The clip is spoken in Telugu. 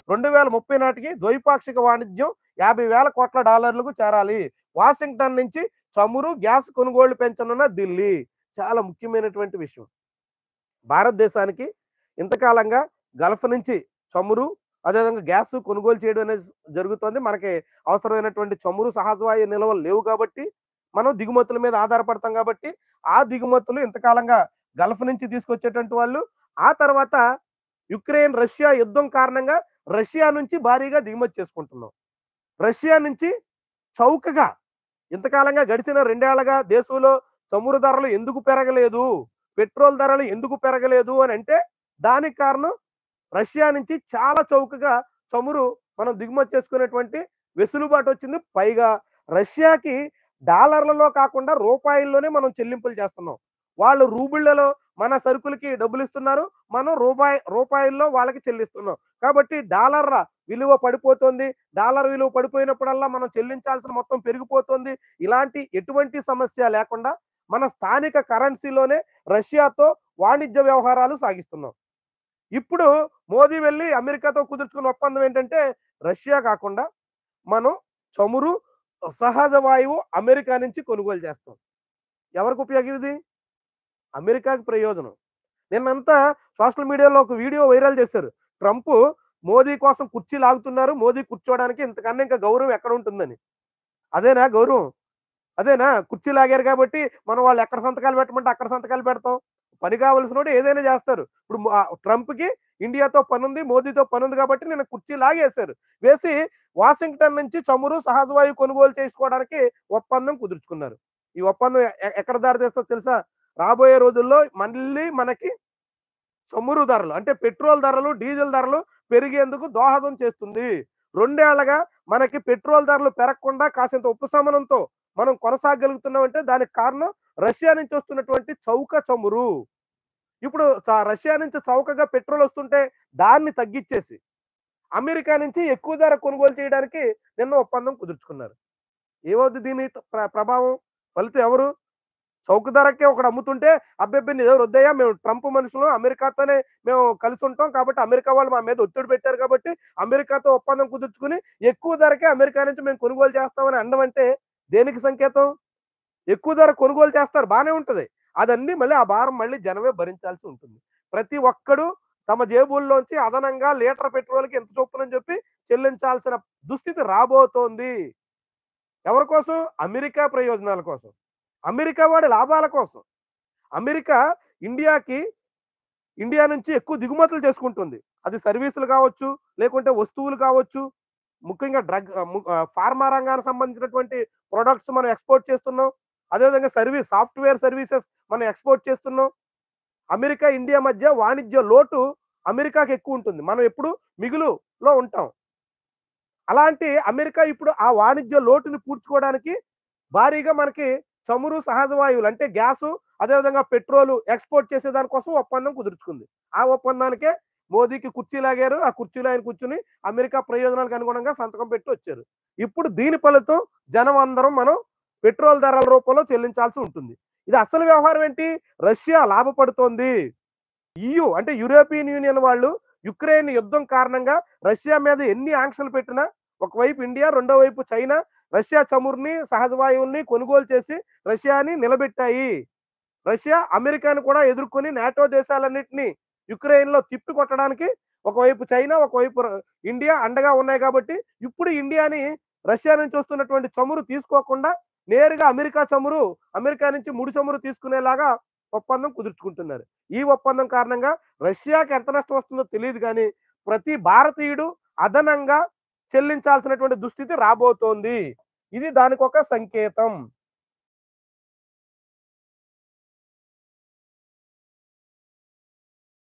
2030 నాటికి ద్వైపాక్షిక వాణిజ్యం $50,000 కోట్ల చేరాలి. వాషింగ్టన్ నుంచి చమురు, గ్యాస్ కొనుగోళ్లు పెంచనున్న ఢిల్లీ. చాలా ముఖ్యమైనటువంటి విషయం. భారతదేశానికి ఇంతకాలంగా గల్ఫ్ నుంచి చమురు, అదేవిధంగా గ్యాస్ కొనుగోలు చేయడం అనేది జరుగుతుంది. మనకి అవసరమైనటువంటి చమురు, సహజవాయు నిల్వలు లేవు కాబట్టి మనం దిగుమతుల మీద ఆధారపడతాం కాబట్టి ఆ దిగుమతులు ఇంతకాలంగా గల్ఫ్ నుంచి తీసుకొచ్చేటువంటి వాళ్ళు. ఆ తర్వాత యుక్రెయిన్ రష్యా యుద్ధం కారణంగా రష్యా నుంచి భారీగా దిగుమతి చేసుకుంటున్నాం. రష్యా నుంచి చౌకగా ఇంతకాలంగా గడిచిన 2 ఏళ్లుగా దేశంలో చమురు ధరలు ఎందుకు పెరగలేదు, పెట్రోల్ ధరలు ఎందుకు పెరగలేదు అని అంటే దానికి కారణం రష్యా నుంచి చాలా చౌకగా చమురు మనం దిగుమతి చేసుకునేటువంటి వెసులుబాటు వచ్చింది. పైగా రష్యాకి డాలర్లలో కాకుండా రూపాయల్లోనే మనం చెల్లింపులు చేస్తున్నాం. వాళ్ళు రూబుళ్లలో మన సరుకులకి డబ్బులు ఇస్తున్నారు, మనం రూపాయల్లో వాళ్ళకి చెల్లిస్తున్నాం. కాబట్టి డాలర్ విలువ పడిపోతుంది. డాలర్ విలువ పడిపోయినప్పుడల్లా మనం చెల్లించాల్సిన మొత్తం పెరిగిపోతుంది. ఇలాంటి ఎటువంటి సమస్య లేకుండా మన స్థానిక కరెన్సీలోనే రష్యాతో వాణిజ్య వ్యవహారాలు సాగిస్తున్నాం. ఇప్పుడు మోదీ వెళ్ళి అమెరికాతో కుదుర్చుకున్న ఒప్పందం ఏంటంటే రష్యా కాకుండా మనం చమురు, సహజ వాయువు అమెరికా నుంచి కొనుగోలు చేస్తాం. ఎవరికి ఉపయోగం ఇది? అమెరికాకి ప్రయోజనం. నిన్నంతా సోషల్ మీడియాలో ఒక వీడియో వైరల్ చేశారు. ట్రంప్ మోదీ కోసం కుర్చీ లాగుతున్నారు, మోదీ కూర్చోవడానికి ఇంతకన్నా ఇంకా గౌరవం ఎక్కడ ఉంటుందని. అదేనా గౌరవం? అదేనా? కుర్చీ లాగారు కాబట్టి మనం వాళ్ళు ఎక్కడ సంతకాలు పెట్టమంటే అక్కడ సంతకాలు పెడతాం. పని కావాల్సినోడు ఏదైనా చేస్తారు. ఇప్పుడు ట్రంప్‌కి ఇండియాతో పనుంది, మోదీతో పనుంది కాబట్టి నేను కుర్చీ లాగేశారు. వేసి వాషింగ్టన్ నుంచి చమురు, సహజవాయువు కొనుగోలు చేసుకోవడానికి ఒప్పందం కుదుర్చుకున్నారు. ఈ ఒప్పందం ఎక్కడ దారి తీస్తుందో తెలుసా? రాబోయే రోజుల్లో మళ్ళీ మనకి చమురు ధరలు అంటే పెట్రోల్ ధరలు, డీజిల్ ధరలు పెరిగేందుకు దోహదం చేస్తుంది. 2 ఏళ్లుగా మనకి పెట్రోల్ ధరలు పెరగకుండా కాసింత ఉపశమనంతో మనం కొనసాగలుగుతున్నామంటే దానికి కారణం రష్యా నుంచి వస్తున్నటువంటి చౌక చమురు. ఇప్పుడు రష్యా నుంచి చౌకగా పెట్రోల్ వస్తుంటే దాన్ని తగ్గించేసి అమెరికా నుంచి ఎక్కువ ధర కొనుగోలు చేయడానికి నిన్న ఒప్పందం కుదుర్చుకున్నారు. ఏమవుద్ది దీని ప్రభావం? ఫలితం ఎవరు? చౌక ధరకే ఒకడు అమ్ముతుంటే అబ్బెబ్బే నీ దగ్గర వద్దయ్యా, మేము ట్రంప్ మనుషులు, అమెరికాతోనే మేము కలిసి ఉంటాం కాబట్టి అమెరికా వాళ్ళు మా మీద ఒత్తిడి పెట్టారు కాబట్టి అమెరికాతో ఒప్పందం కుదుర్చుకుని ఎక్కువ ధరకే అమెరికా నుంచి మేము కొనుగోలు చేస్తామని అనడం అంటే దేనికి సంకేతం? ఎక్కువ ధర కొనుగోలు చేస్తారు, బానే ఉంటది. అదన్నీ మళ్ళీ ఆ భారం మళ్ళీ జనమే భరించాల్సి ఉంటుంది. ప్రతి ఒక్కడు తమ జేబుల్లోంచి అదనంగా లీటర్ పెట్రోల్‌కి ఎంత చొప్పునని చెప్పి చెల్లించాల్సిన దుస్థితి రాబోతోంది. ఎవరి కోసం? అమెరికా ప్రయోజనాల కోసం. అమెరికా వాడి లాభాల కోసం. అమెరికా ఇండియా నుంచి ఎక్కువ దిగుమతులు చేసుకుంటుంది. అది సర్వీసులు కావచ్చు, లేకుంటే వస్తువులు కావచ్చు. ముఖ్యంగా ఫార్మా రంగానికి సంబంధించినటువంటి ప్రొడక్ట్స్ మనం ఎక్స్‌పోర్ట్ చేస్తున్నాం. అదేవిధంగా సాఫ్ట్‌వేర్ సర్వీసెస్ మనం ఎక్స్‌పోర్ట్ చేస్తున్నాం. అమెరికా, ఇండియా మధ్య వాణిజ్య లోటు అమెరికాకి ఎక్కువ ఉంటుంది. మనం ఎప్పుడు మిగులులో ఉంటాం. అలాంటి అమెరికా ఇప్పుడు ఆ వాణిజ్య లోటుని పూడ్చుకోవడానికి భారీగా మనకి చమురు, సహజ వాయువులు అంటే గ్యాసు, అదేవిధంగా పెట్రోలు ఎక్స్‌పోర్ట్ చేసే దానికోసం ఒప్పందం కుదుర్చుకుంది. ఆ ఒప్పందానికే మోదీకి కుర్చీ లాగారు. ఆ కుర్చీలో ఆయన కూర్చొని అమెరికా ప్రయోజనాలకు అనుగుణంగా సంతకం పెట్టి వచ్చారు. ఇప్పుడు దీని ఫలితం జనం అందరం మనం పెట్రోల్ ధరల రూపంలో చెల్లించాల్సి ఉంటుంది. ఇది అసలు వ్యవహారం ఏంటి? రష్యా లాభపడుతోంది. EU అంటే యూరోపియన్ యూనియన్ వాళ్ళు యుక్రెయిన్ యుద్ధం కారణంగా రష్యా మీద ఎన్ని ఆంక్షలు పెట్టినా ఒకవైపు ఇండియా, రెండో వైపు చైనా రష్యా చమురుని, సహజ వాయువుల్ని కొనుగోలు చేసి రష్యాని నిలబెట్టాయి. రష్యా అమెరికాను కూడా ఎదుర్కొని నాటో దేశాలన్నింటినీ యుక్రెయిన్‌లో తిప్పి కొట్టడానికి ఒకవైపు చైనా, ఒకవైపు ఇండియా అండగా ఉన్నాయి కాబట్టి ఇప్పుడు ఇండియాని రష్యా నుంచి వస్తున్నటువంటి చమురు తీసుకోకుండా నేరుగా అమెరికా నుంచి ముడి చమురు తీసుకునేలాగా ఒప్పందం కుదుర్చుకుంటున్నారు. ఈ ఒప్పందం కారణంగా రష్యాకి ఎంత నష్టం వస్తుందో తెలియదు కానీ ప్రతి భారతీయుడు అదనంగా చెల్లించాల్సినటువంటి దుస్థితి రాబోతోంది. ఇది దానికొక సంకేతం.